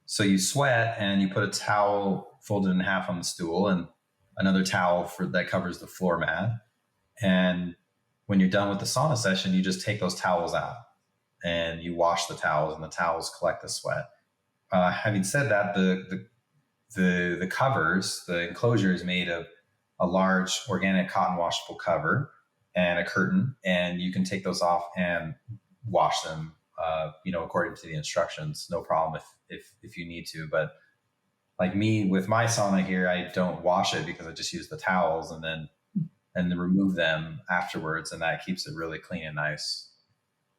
Speaker 3: So you sweat and you put a towel folded in half on the stool and another towel that covers the floor mat. And when you're done with the sauna session, you just take those towels out and you wash the towels, and the towels collect the sweat. Having said that, the covers, the enclosure is made of a large organic cotton washable cover and a curtain, and you can take those off and wash them, according to the instructions. No problem if you need to. But like me with my sauna here, I don't wash it because I just use the towels and then remove them afterwards, and that keeps it really clean and nice.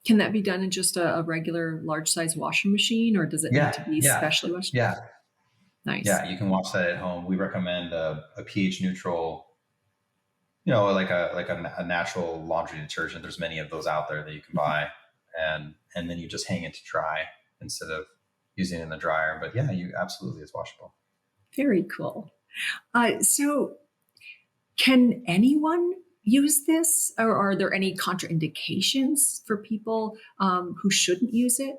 Speaker 2: Can that be done in just a regular large size washing machine, or does it need to be specially washed?
Speaker 3: Yeah.
Speaker 2: Nice.
Speaker 3: Yeah, you can wash that at home. We recommend a pH neutral, like a natural laundry detergent. There's many of those out there that you can buy, and then you just hang it to dry instead of using it in the dryer. But yeah, it's washable.
Speaker 2: Very cool. So can anyone use this, or are there any contraindications for people who shouldn't use it?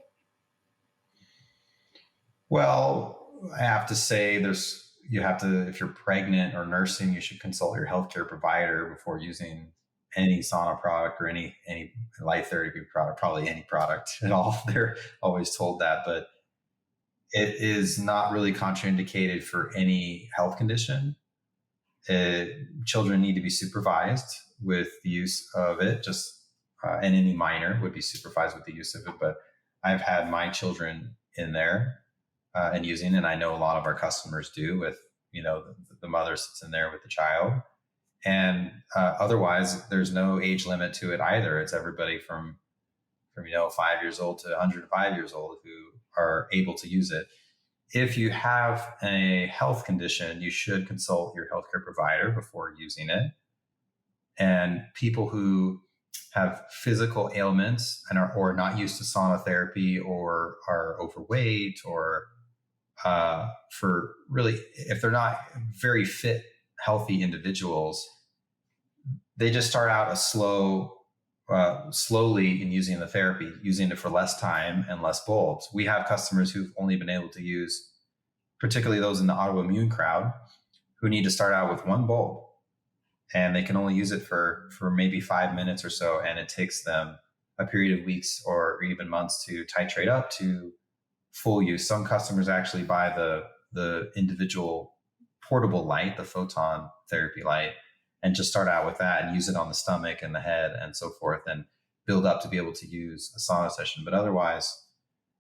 Speaker 3: Well, I have to say if you're pregnant or nursing, you should consult your healthcare provider before using any sauna product or any light therapy product, probably any product at all. They're always told that, but it is not really contraindicated for any health condition. Children need to be supervised with the use of it, and any minor would be supervised with the use of it. But I've had my children in there and using, and I know a lot of our customers do, with the mother sits in there with the child, and otherwise there's no age limit to it either. It's everybody from 5 years old to 105 years old who are able to use it. If you have a health condition, you should consult your healthcare provider before using it. And people who have physical ailments and are not used to sauna therapy, or are overweight, or if they're not very fit, healthy individuals, they just start out slowly in using the therapy, using it for less time and less bulbs. We have customers who've only been able to use, particularly those in the autoimmune crowd, who need to start out with one bulb, and they can only use it for maybe 5 minutes or so. And it takes them a period of weeks or even months to titrate up to full use. Some customers actually buy the individual portable light, the photon therapy light, and just start out with that and use it on the stomach and the head and so forth, and build up to be able to use a sauna session. But otherwise,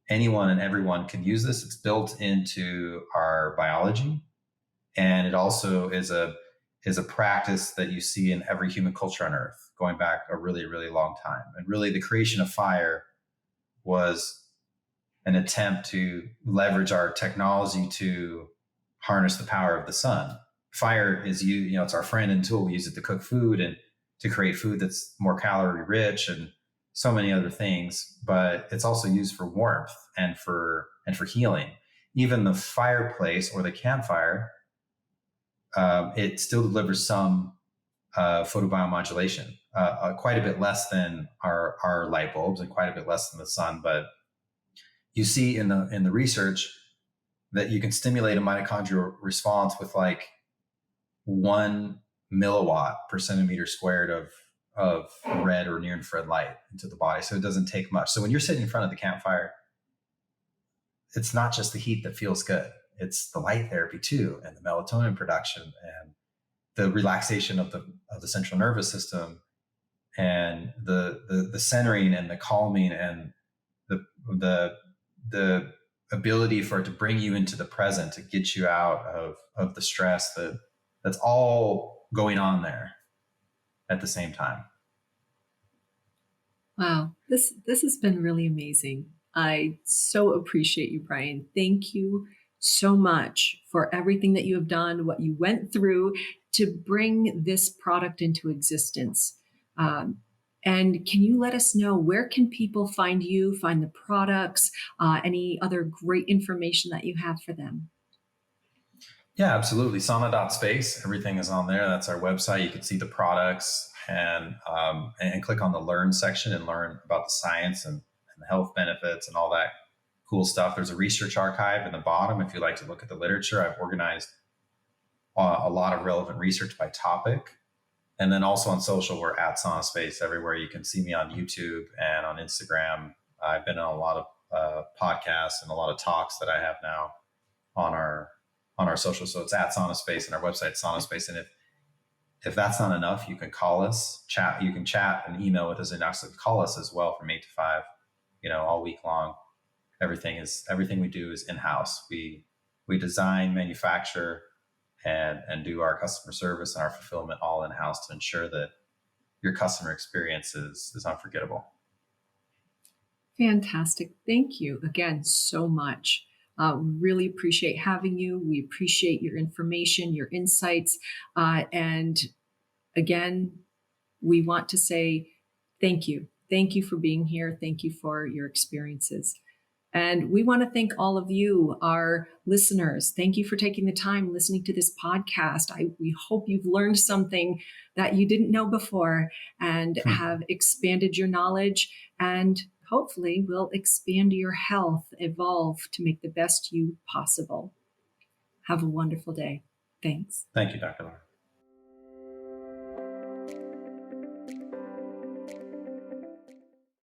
Speaker 3: anyone and everyone can use this. It's built into our biology, and it also is a practice that you see in every human culture on Earth, going back a really, really long time. And really, the creation of fire was an attempt to leverage our technology to harness the power of the sun. Fire is it's our friend and tool. We use it to cook food and to create food that's more calorie rich and so many other things. But it's also used for warmth and for healing. Even the fireplace or the campfire, it still delivers some photobiomodulation, quite a bit less than our light bulbs and quite a bit less than the sun, but you see in the research that you can stimulate a mitochondrial response with like 1 milliwatt per centimeter squared of red or near infrared light into the body. So it doesn't take much. So when you're sitting in front of the campfire, it's not just the heat that feels good. It's the light therapy too, and the melatonin production, and the relaxation of the central nervous system, and the centering and the calming, and the ability for it to bring you into the present, to get you out of the stress that's all going on there at the same time.
Speaker 2: Wow, this has been really amazing. I so appreciate you, Brian. Thank you so much for everything that you have done, what you went through to bring this product into existence. And can you let us know, where can people find you, find the products, any other great information that you have for them?
Speaker 3: Yeah, absolutely. Sauna.space. Everything is on there. That's our website. You can see the products and click on the learn section and learn about the science and the health benefits and all that cool stuff. There's a research archive in the bottom if you like to look at the literature. I've organized a lot of relevant research by topic. And then also on social, we're at SaunaSpace everywhere. You can see me on YouTube and on Instagram. I've been on a lot of podcasts and a lot of talks that I have now on our social. So it's at SaunaSpace, and our website, SaunaSpace. And if that's not enough, you can call us, chat. You can chat and email with us, and actually call us as well from 8 to 5, all week long. Everything we do is in-house. We design, manufacture, and do our customer service and our fulfillment all in-house to ensure that your customer experience is unforgettable.
Speaker 2: Fantastic. Thank you again so much. Really appreciate having you. We appreciate your information, your insights. And again, we want to say thank you. Thank you for being here. Thank you for your experiences. And we want to thank all of you, our listeners. Thank you for taking the time listening to this podcast. We hope you've learned something that you didn't know before and have expanded your knowledge, and hopefully will expand your health, evolve to make the best you possible. Have a wonderful day. Thanks.
Speaker 3: Thank you, Dr. Lara.